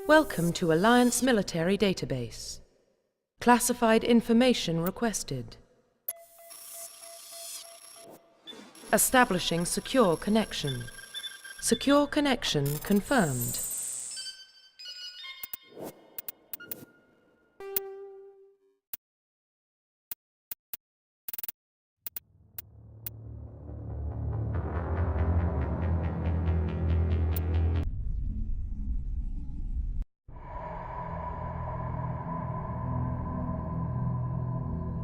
Welcome to Alliance Military Database. Classified information requested. Establishing secure connection. Secure connection confirmed.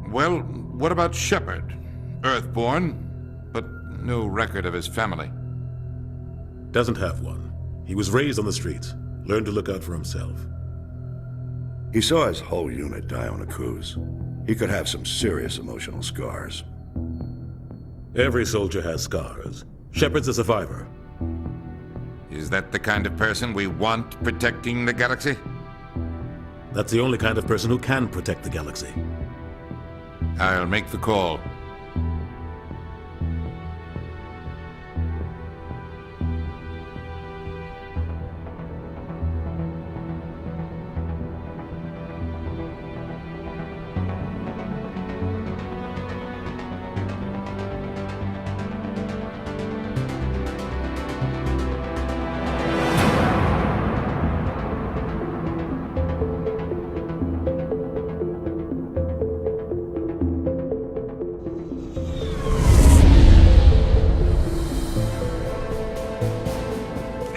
Well, what about Shepard? Earthborn, but no record of his family. Doesn't have one. He was raised on the streets, learned to look out for himself. He saw his whole unit die on a cruise. He could have some serious emotional scars. Every soldier has scars. Shepard's a survivor. Is that the kind of person we want protecting the galaxy? That's the only kind of person who can protect the galaxy. I'll make the call.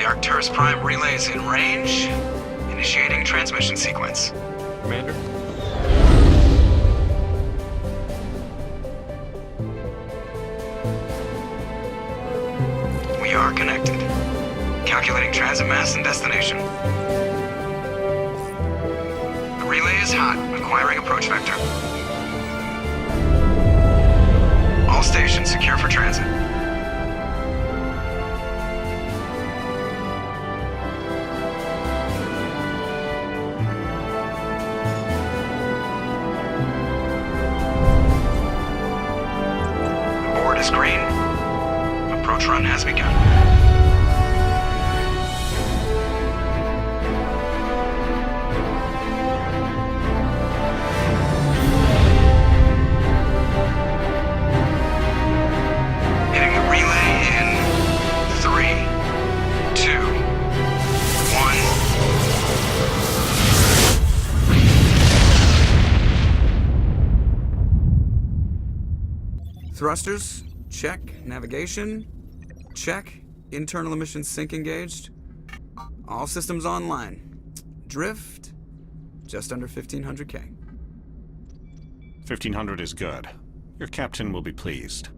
Arcturus Prime relays in range. Initiating transmission sequence. Commander? We are connected. Calculating transit mass and destination. The relay is hot. Acquiring approach vector. All stations secure for transit. Is green. Approach run has begun. Hitting the relay in 3, 2, 1. Thrusters. Check. Navigation. Check. Internal emission sync engaged. All systems online. Drift. Just under 1500K. 1500 is good. Your captain will be pleased.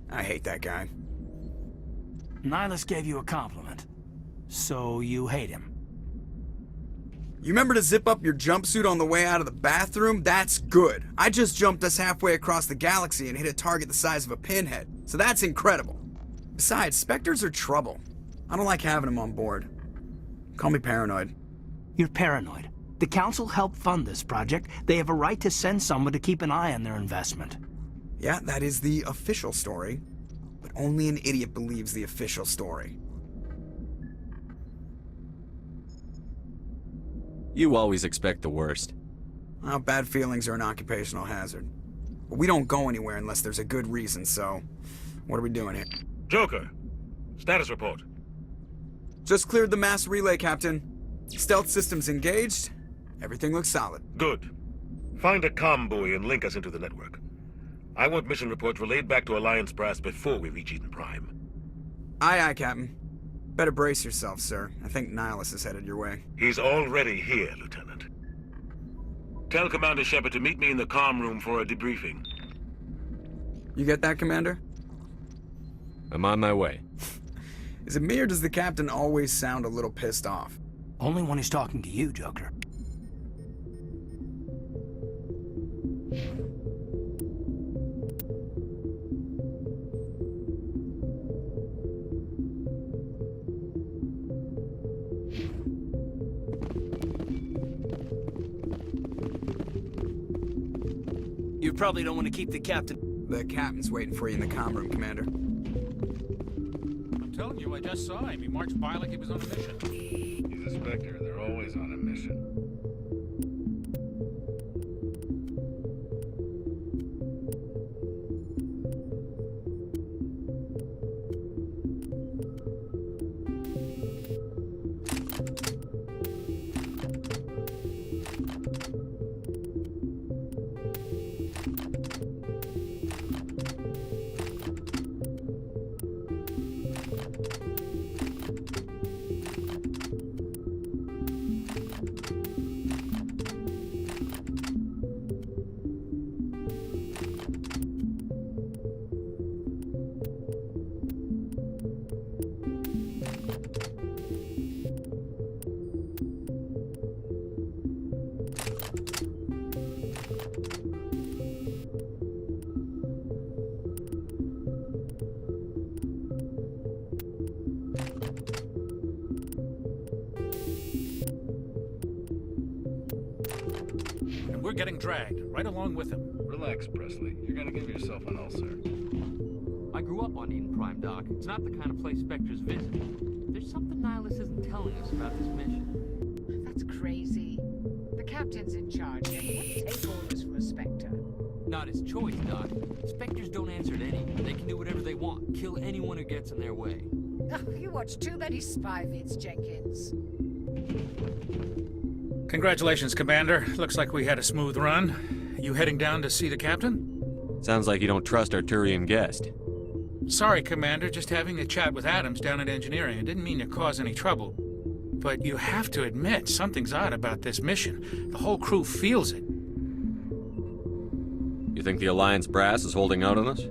I hate that guy. Nihilus gave you a compliment. So you hate him. You remember to zip up your jumpsuit on the way out of the bathroom? That's good. I just jumped us halfway across the galaxy and hit a target the size of a pinhead. So that's incredible. Besides, Spectres are trouble. I don't like having them on board. Call me paranoid. You're paranoid. The Council helped fund this project. They have a right to send someone to keep an eye on their investment. Yeah, that is the official story. But only an idiot believes the official story. You always expect the worst. Well, bad feelings are an occupational hazard. But we don't go anywhere unless there's a good reason, so... what are we doing here? Joker, status report. Just cleared the mass relay, Captain. Stealth systems engaged. Everything looks solid. Good. Find a comm buoy and link us into the network. I want mission reports relayed back to Alliance Brass before we reach Eden Prime. Aye, aye, Captain. Better brace yourself, sir. I think Nihilus is headed your way. He's already here, Lieutenant. Tell Commander Shepard to meet me in the comm room for a debriefing. You get that, Commander? I'm on my way. Is it me or does the Captain always sound a little pissed off? Only when he's talking to you, Joker. You probably don't want to keep the captain. The Captain's waiting for you in the comm room, Commander. telling you, I just saw him. He marched by like he was on a mission. He's a Spectre. They're always on a mission. And we're getting dragged, right along with him. Relax, Presley. You're gonna give yourself an ulcer. I grew up on Eden Prime, Doc. It's not the kind of place Spectres visit. There's something Nihilus isn't telling us about this mission. That's crazy. The captain's in charge here. He wouldn't take orders from a Spectre. Not his choice, Doc. Spectres don't answer to anyone. They can do whatever they want. Kill anyone who gets in their way. Oh, you watch too many spy vids, Jenkins. Congratulations, Commander. Looks like we had a smooth run. You heading down to see the captain? Sounds like you don't trust our Turian guest. Sorry, Commander. Just having a chat with Adams down at engineering. I didn't mean to cause any trouble. But you have to admit, something's odd about this mission. The whole crew feels it. You think the Alliance brass is holding out on us?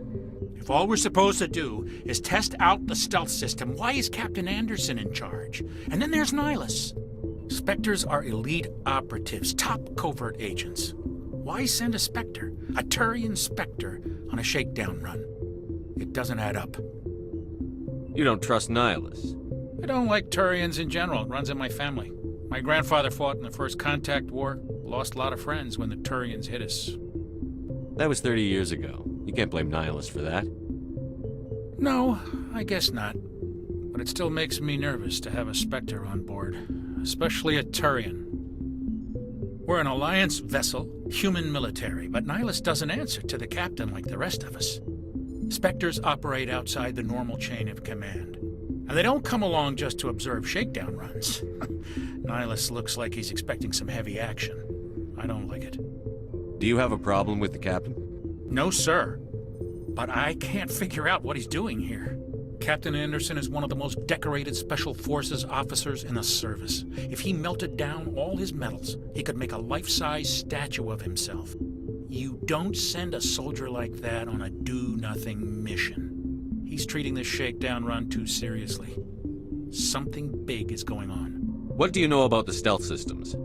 If all we're supposed to do is test out the stealth system, why is Captain Anderson in charge? And then there's Nihilus. Spectres are elite operatives, top covert agents. Why send a Spectre, a Turian Spectre, on a shakedown run? It doesn't add up. You don't trust Nihilus? I don't like Turians in general. It runs in my family. My grandfather fought in the First Contact War, lost a lot of friends when the Turians hit us. That was 30 years ago. You can't blame Nihilus for that. No, I guess not. But it still makes me nervous to have a Spectre on board, especially a Turian. We're an Alliance vessel, human military, but Nihilus doesn't answer to the captain like the rest of us. Spectres operate outside the normal chain of command. And they don't come along just to observe shakedown runs. Nihilus looks like he's expecting some heavy action. I don't like it. Do you have a problem with the captain? No, sir. But I can't figure out what he's doing here. Captain Anderson is one of the most decorated Special Forces officers in the service. If he melted down all his medals, he could make a life-size statue of himself. You don't send a soldier like that on a do-nothing mission. He's treating this shakedown run too seriously. Something big is going on. What do you know about the stealth systems?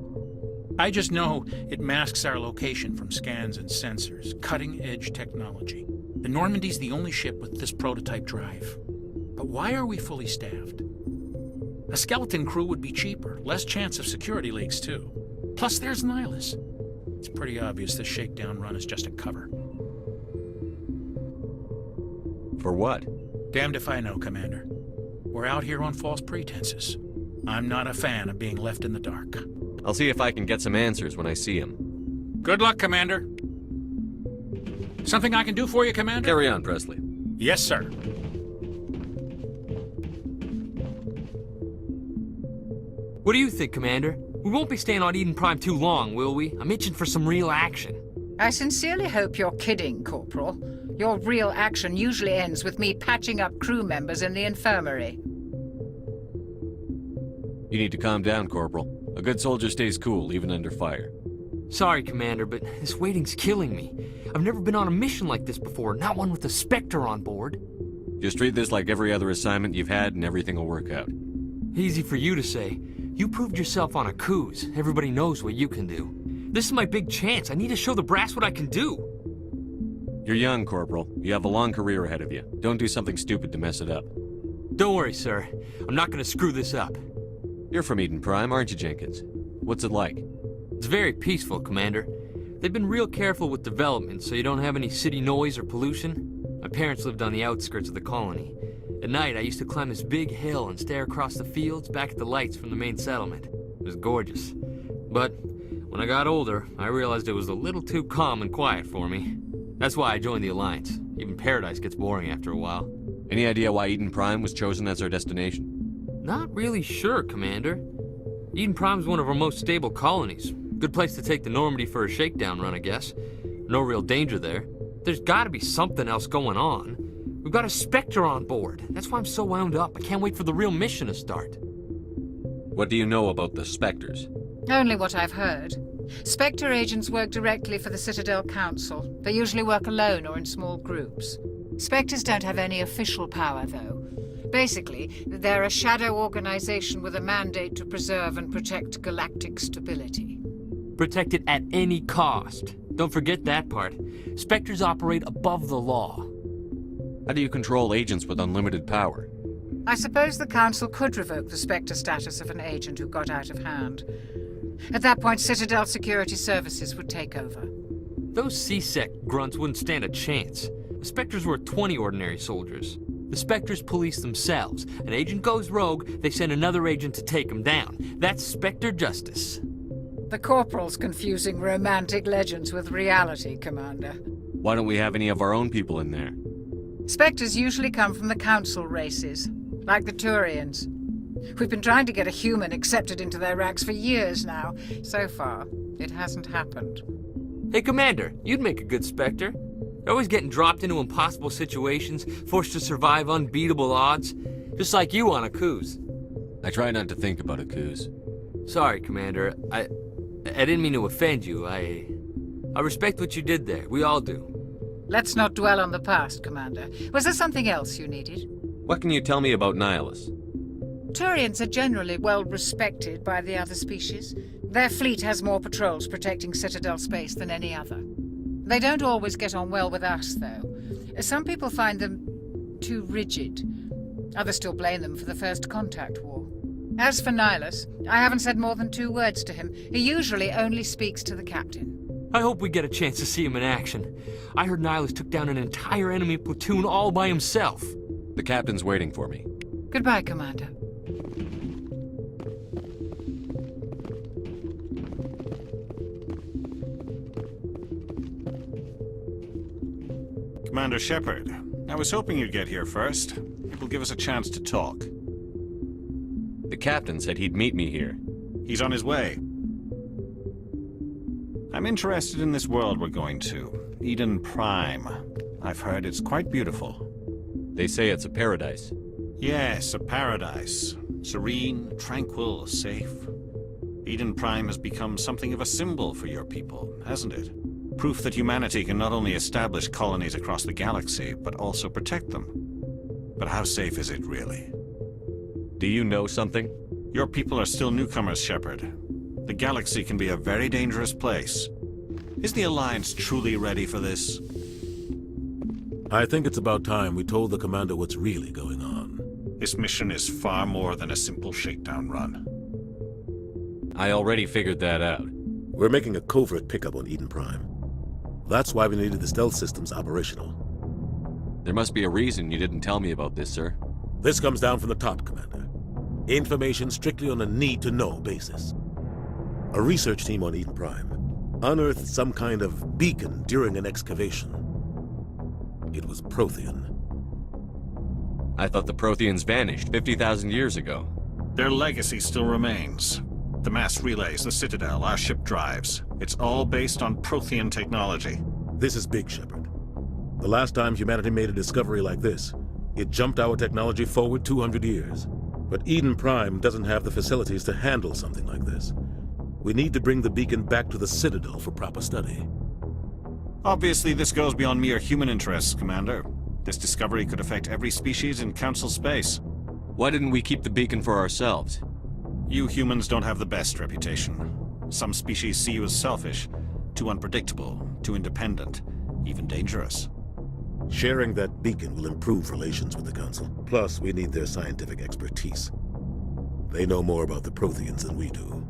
I just know it masks our location from scans and sensors. Cutting-edge technology. The Normandy's the only ship with this prototype drive. But why are we fully staffed? A skeleton crew would be cheaper, less chance of security leaks too. Plus there's Nihilus. It's pretty obvious this shakedown run is just a cover. For what? Damned if I know, Commander. We're out here on false pretenses. I'm not a fan of being left in the dark. I'll see if I can get some answers when I see him. Good luck, Commander. Something I can do for you, Commander? Carry on, Presley. Yes, sir. What do you think, Commander? We won't be staying on Eden Prime too long, will we? I'm itching for some real action. I sincerely hope you're kidding, Corporal. Your real action usually ends with me patching up crew members in the infirmary. You need to calm down, Corporal. A good soldier stays cool, even under fire. Sorry, Commander, but this waiting's killing me. I've never been on a mission like this before, not one with a Spectre on board. Just treat this like every other assignment you've had and everything will work out. Easy for you to say. You proved yourself on a cruise. Everybody knows what you can do. This is my big chance. I need to show the brass what I can do. You're young, Corporal. You have a long career ahead of you. Don't do something stupid to mess it up. Don't worry, sir. I'm not gonna screw this up. You're from Eden Prime, aren't you, Jenkins? What's it like? It's very peaceful, Commander. They've been real careful with development, so you don't have any city noise or pollution. My parents lived on the outskirts of the colony. At night, I used to climb this big hill and stare across the fields back at the lights from the main settlement. It was gorgeous. But when I got older, I realized it was a little too calm and quiet for me. That's why I joined the Alliance. Even Paradise gets boring after a while. Any idea why Eden Prime was chosen as our destination? Not really sure, Commander. Eden Prime's one of our most stable colonies. Good place to take the Normandy for a shakedown run, I guess. No real danger there. There's gotta be something else going on. We've got a Spectre on board. That's why I'm so wound up. I can't wait for the real mission to start. What do you know about the Spectres? Only what I've heard. Spectre agents work directly for the Citadel Council. They usually work alone or in small groups. Spectres don't have any official power, though. Basically, they're a shadow organization with a mandate to preserve and protect galactic stability. Protect it at any cost. Don't forget that part. Spectres operate above the law. How do you control agents with unlimited power? I suppose the Council could revoke the Spectre status of an agent who got out of hand. At that point, Citadel Security Services would take over. Those C-Sec grunts wouldn't stand a chance. The Spectres were 20 ordinary soldiers. The Spectres police themselves. An agent goes rogue, they send another agent to take him down. That's Spectre justice. The Corporal's confusing romantic legends with reality, Commander. Why don't we have any of our own people in there? Spectres usually come from the Council races, like the Turians. We've been trying to get a human accepted into their ranks for years now. So far, it hasn't happened. Hey, Commander, you'd make a good Spectre. You're always getting dropped into impossible situations, forced to survive unbeatable odds. Just like you on a cruise. I try not to think about a cruise. Sorry, Commander. I didn't mean to offend you. I respect what you did there. We all do. Let's not dwell on the past, Commander. Was there something else you needed? What can you tell me about Nihilus? Turians are generally well respected by the other species. Their fleet has more patrols protecting Citadel space than any other. They don't always get on well with us, though. Some people find them too rigid. Others still blame them for the First Contact War. As for Nihilus, I haven't said more than 2 words to him. He usually only speaks to the captain. I hope we get a chance to see him in action. I heard Nihilus took down an entire enemy platoon all by himself. The captain's waiting for me. Goodbye, Commander. Commander Shepard, I was hoping you'd get here first. It will give us a chance to talk. The captain said he'd meet me here. He's on his way. I'm interested in this world we're going to, Eden Prime. I've heard it's quite beautiful. They say it's a paradise. Yes, a paradise. Serene, tranquil, safe. Eden Prime has become something of a symbol for your people, hasn't it? Proof that humanity can not only establish colonies across the galaxy, but also protect them. But how safe is it, really? Do you know something? Your people are still newcomers, Shepard. The galaxy can be a very dangerous place. Is the Alliance truly ready for this? I think it's about time we told the Commander what's really going on. This mission is far more than a simple shakedown run. I already figured that out. We're making a covert pickup on Eden Prime. That's why we needed the stealth systems operational. There must be a reason you didn't tell me about this, sir. This comes down from the top, Commander. Information strictly on a need-to-know basis. A research team on Eden Prime unearthed some kind of beacon during an excavation. It was Prothean. I thought the Protheans vanished 50,000 years ago. Their legacy still remains. The mass relays, the Citadel, our ship drives. It's all based on Prothean technology. This is big, Shepard. The last time humanity made a discovery like this, it jumped our technology forward 200 years. But Eden Prime doesn't have the facilities to handle something like this. We need to bring the beacon back to the Citadel for proper study. Obviously, this goes beyond mere human interests, Commander. This discovery could affect every species in Council space. Why didn't we keep the beacon for ourselves? You humans don't have the best reputation. Some species see you as selfish, too unpredictable, too independent, even dangerous. Sharing that beacon will improve relations with the Council. Plus, we need their scientific expertise. They know more about the Protheans than we do.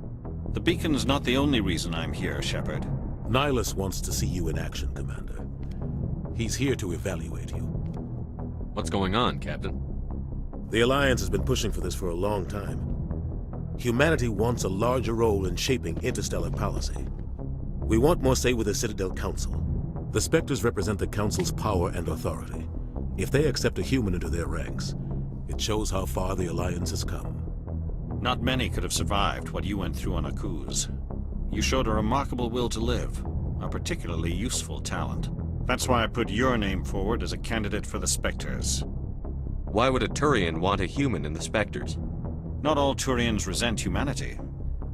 The beacon's not the only reason I'm here, Shepard. Nihilus wants to see you in action, Commander. He's here to evaluate you. What's going on, Captain? The Alliance has been pushing for this for a long time. Humanity wants a larger role in shaping interstellar policy. We want more say with the Citadel Council. The Spectres represent the Council's power and authority. If they accept a human into their ranks, it shows how far the Alliance has come. Not many could have survived what you went through on Akuz. You showed a remarkable will to live, a particularly useful talent. That's why I put your name forward as a candidate for the Spectres. Why would a Turian want a human in the Spectres? Not all Turians resent humanity.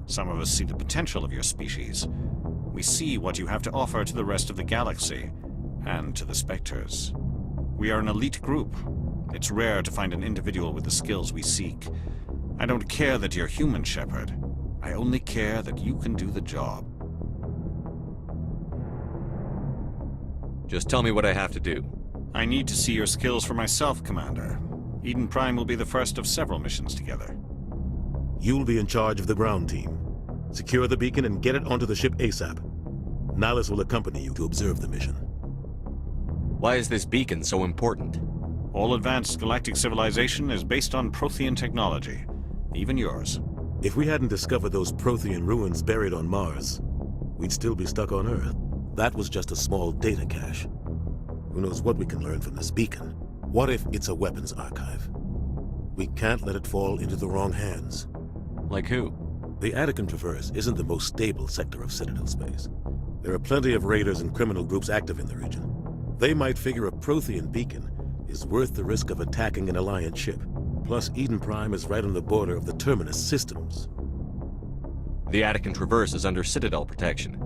Some of us see the potential of your species. We see what you have to offer to the rest of the galaxy, and to the Spectres. We are an elite group. It's rare to find an individual with the skills we seek. I don't care that you're human, Shepard. I only care that you can do the job. Just tell me what I have to do. I need to see your skills for myself, Commander. Eden Prime will be the first of several missions together. You'll be in charge of the ground team. Secure the beacon and get it onto the ship ASAP. Nihilus will accompany you to observe the mission. Why is this beacon so important? All advanced galactic civilization is based on Prothean technology. Even yours. If we hadn't discovered those Prothean ruins buried on Mars, we'd still be stuck on Earth. That was just a small data cache. Who knows what we can learn from this beacon? What if it's a weapons archive? We can't let it fall into the wrong hands. Like who? The Attican Traverse isn't the most stable sector of Citadel space. There are plenty of raiders and criminal groups active in the region. They might figure a Prothean beacon is worth the risk of attacking an Alliance ship. Plus, Eden Prime is right on the border of the Terminus systems. The Attican Traverse is under Citadel protection.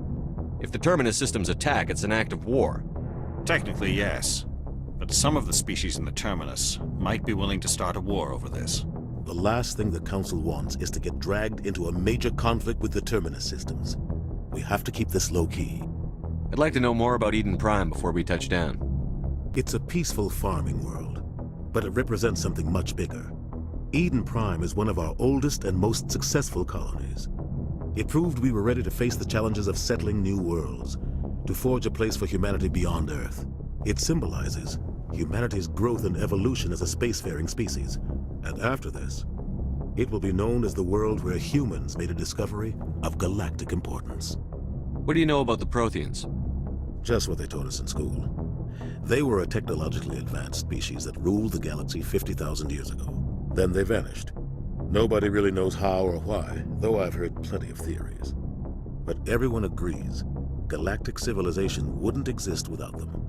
If the Terminus systems attack, it's an act of war. Technically, yes. But some of the species in the Terminus might be willing to start a war over this. The last thing the Council wants is to get dragged into a major conflict with the Terminus systems. We have to keep this low-key. I'd like to know more about Eden Prime before we touch down. It's a peaceful farming world, but it represents something much bigger. Eden Prime is one of our oldest and most successful colonies. It proved we were ready to face the challenges of settling new worlds, to forge a place for humanity beyond Earth. It symbolizes humanity's growth and evolution as a spacefaring species. And after this, it will be known as the world where humans made a discovery of galactic importance. What do you know about the Protheans? Just what they taught us in school. They were a technologically advanced species that ruled the galaxy 50,000 years ago. Then they vanished. Nobody really knows how or why, though I've heard plenty of theories. But everyone agrees galactic civilization wouldn't exist without them.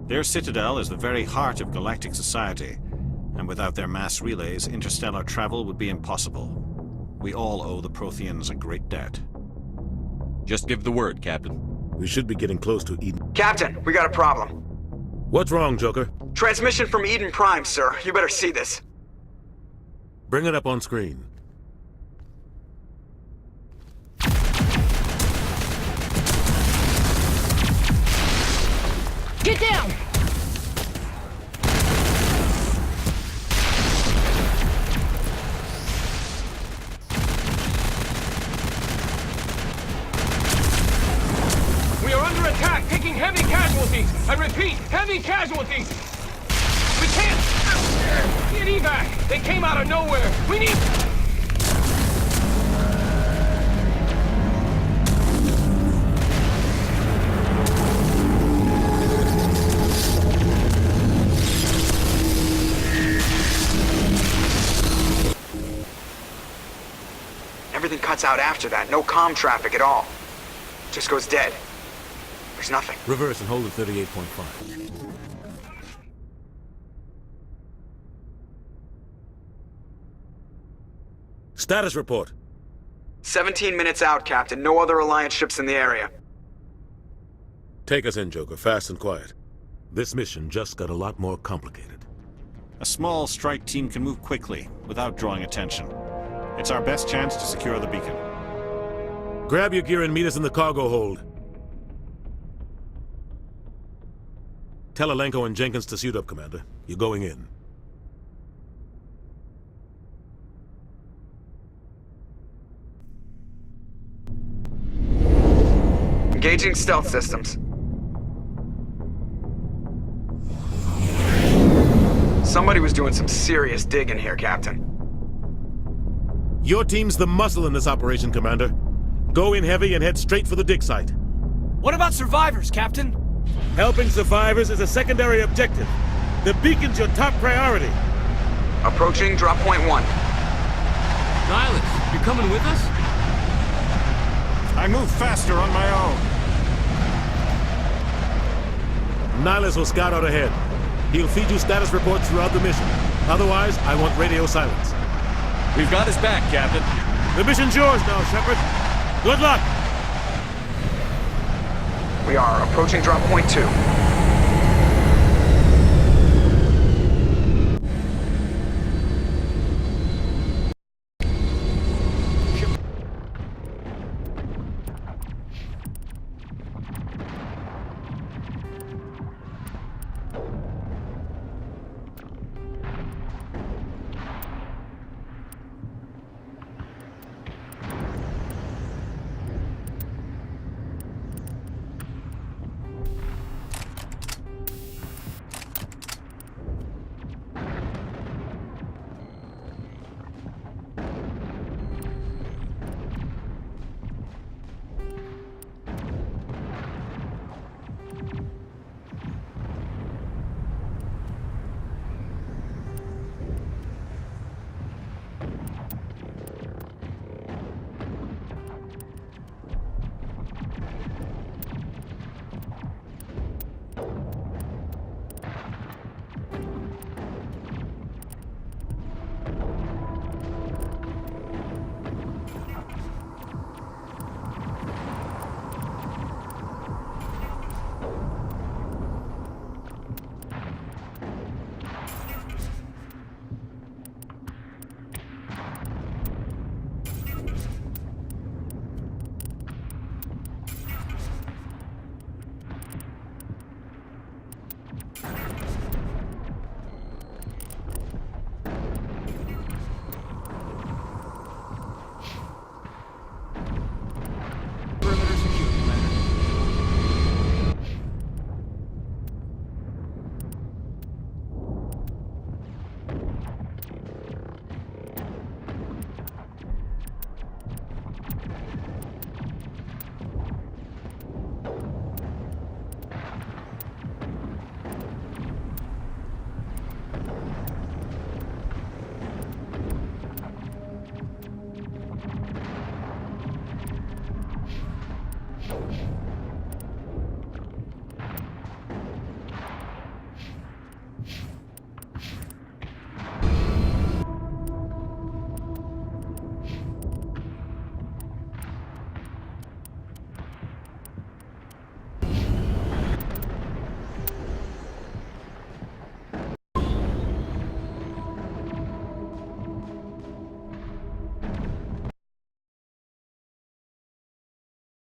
Their citadel is the very heart of galactic society, and without their mass relays, interstellar travel would be impossible. We all owe the Protheans a great debt. Just give the word, Captain. We should be getting close to Eden. Captain, we got a problem. What's wrong, Joker? Transmission from Eden Prime, sir. You better see this. Bring it up on screen. Get down! We are under attack, taking heavy casualties. I repeat, heavy casualties. We can't get evac. They came out of nowhere. We need... Everything cuts out after that. No comm traffic at all. Just goes dead. There's nothing. Reverse and hold at 38.5. Status report. 17 minutes out, Captain. No other Alliance ships in the area. Take us in, Joker, fast and quiet. This mission just got a lot more complicated. A small strike team can move quickly, without drawing attention. It's our best chance to secure the beacon. Grab your gear and meet us in the cargo hold. Tell Alenko and Jenkins to suit up, Commander. You're going in. Engaging stealth systems. Somebody was doing some serious digging here, Captain. Your team's the muscle in this operation, Commander. Go in heavy and head straight for the dig site. What about survivors, Captain? Helping survivors is a secondary objective. The beacon's your top priority. Approaching drop point 1. Nihilus, you coming with us? I move faster on my own. Nihilus will scout out ahead. He'll feed you status reports throughout the mission. Otherwise, I want radio silence. We've got his back, Captain. The mission's yours now, Shepard. Good luck! We are approaching drop point 2.